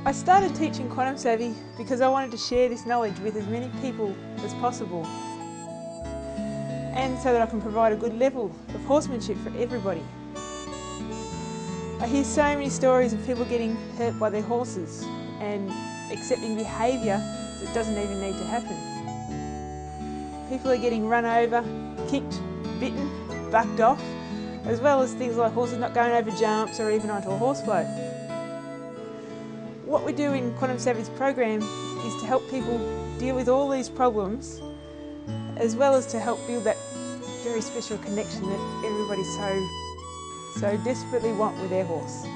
I started teaching quantum savvy because I wanted to share this knowledge with as many people as possible, and so that I can provide a good level of horsemanship for everybody. I hear so many stories of people getting hurt by their horses and accepting behaviour that doesn't even need to happen. People are getting run over, kicked, bitten, bucked off, as well as things like horses not going over jumps or even onto a horse float. What we do in Quantum Savvy's program is to help people deal with all these problems, as well as to help build that very special connection that everybody so desperately want with their horse.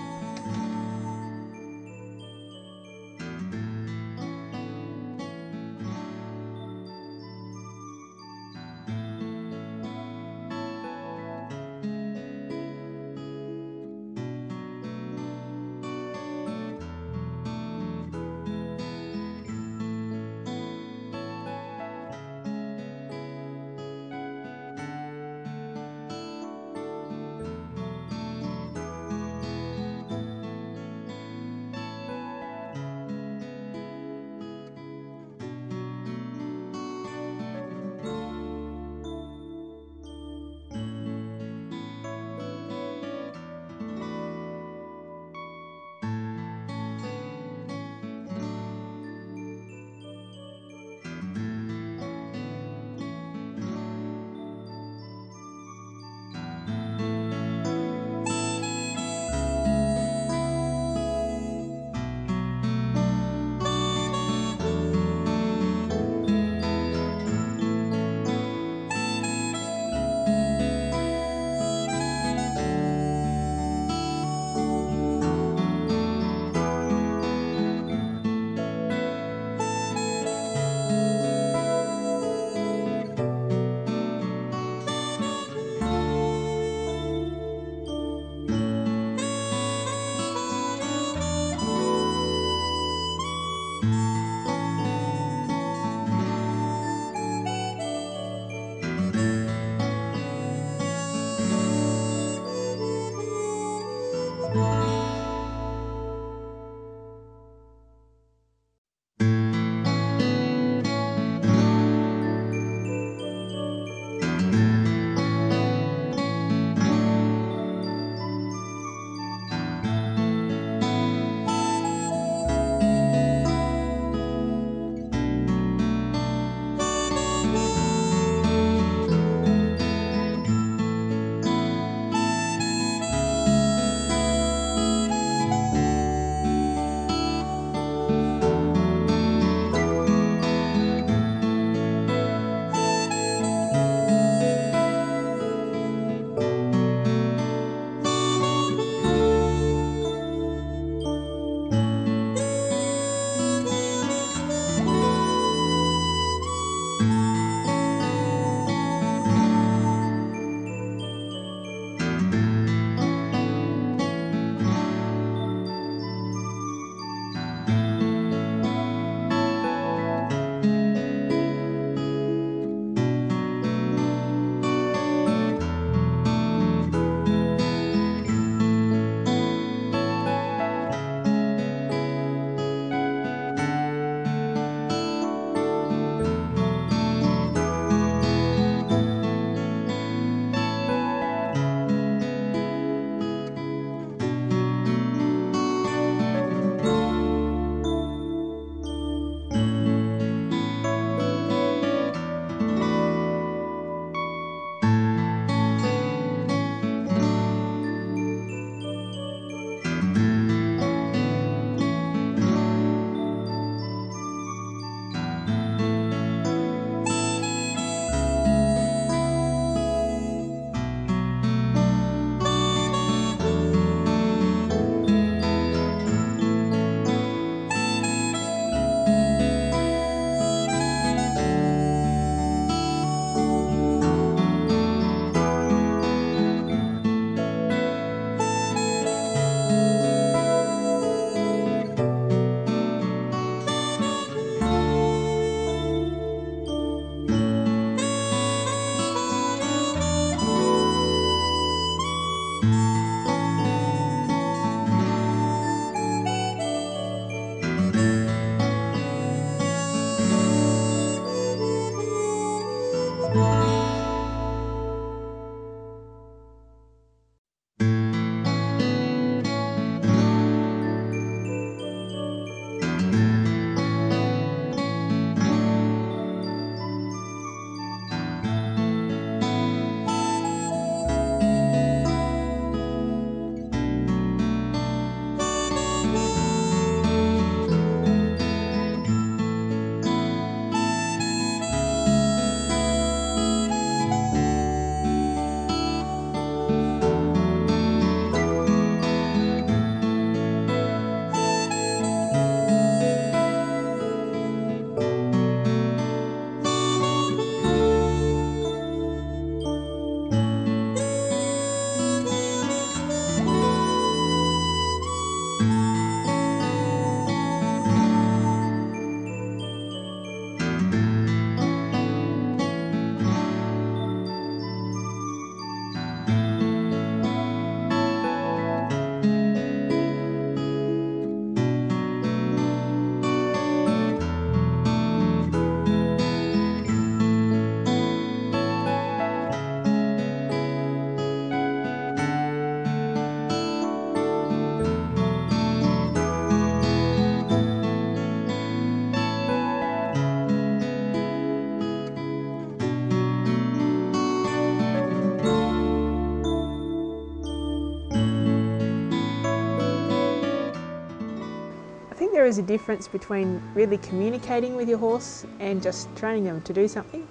is a difference between really communicating with your horse and just training them to do something.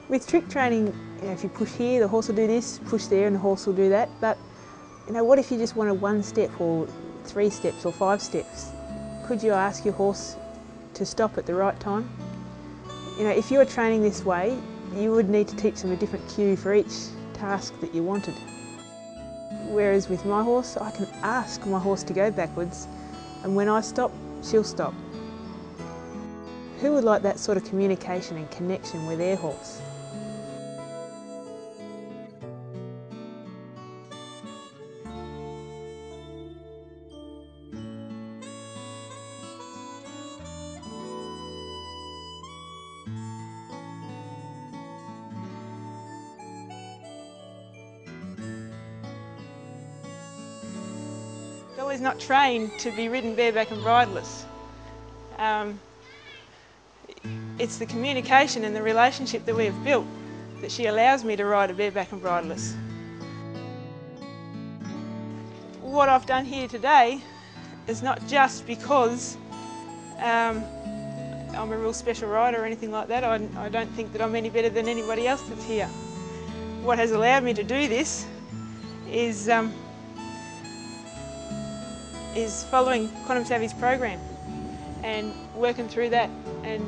With trick training, if you push here, the horse will do this, push there and the horse will do that. But what if you just wanted 1 step or 3 steps or 5 steps? Could you ask your horse to stop at the right time? If you were training this way, you would need to teach them a different cue for each task that you wanted. Whereas with my horse, I can ask my horse to go backwards, and when I stop, she'll stop. Who would like that sort of communication and connection with their horse? Dolly's not trained to be ridden bareback and bridleless. It's the communication and the relationship that we have built that she allows me to ride a bareback and bridleless. What I've done here today is not just because I'm a real special rider or anything like that. I don't think that I'm any better than anybody else that's here. What has allowed me to do this is following Quantum Savvy's program and working through that, and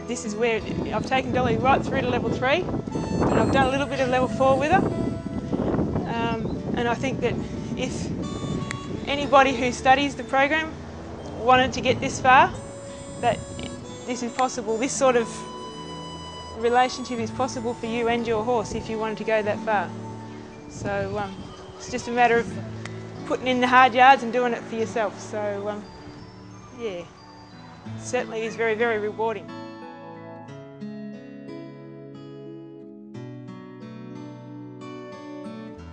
this is where I've taken Dolly right through to level 3, and I've done a little bit of level 4 with her, and I think that if anybody who studies the program wanted to get this far, that this is possible. This sort of relationship is possible for you and your horse if you wanted to go that far. So it's just a matter of putting in the hard yards and doing it for yourself. So yeah, it certainly is very, very rewarding.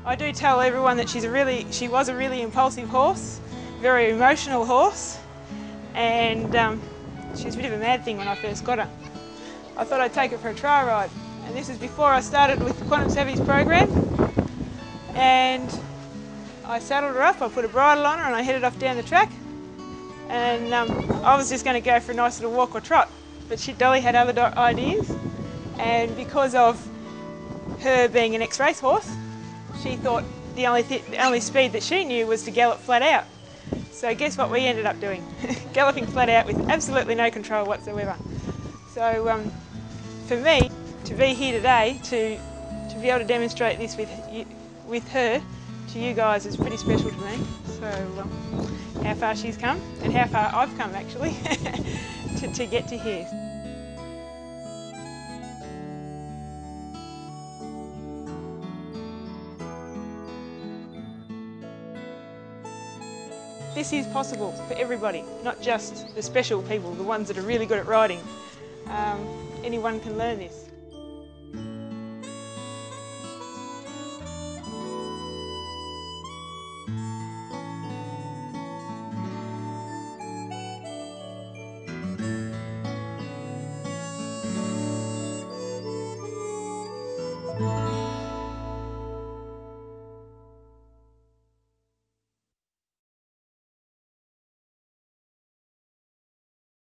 I do tell everyone that she was a really impulsive horse, very emotional horse, and she was a bit of a mad thing when I first got her. I thought I'd take her for a trial ride, and this is before I started with Quantum Savvy's program. And I saddled her up, I put a bridle on her, and I headed off down the track. And I was just going to go for a nice little walk or trot, but Dolly had other ideas. And because of her being an ex-race horse, she thought the only speed that she knew was to gallop flat out. So guess what we ended up doing? Galloping flat out with absolutely no control whatsoever. So for me to be here today to be able to demonstrate this with her to you guys is pretty special to me. So how far she's come and how far I've come actually to get to here. This is possible for everybody, not just the special people, the ones that are really good at riding. Anyone can learn this.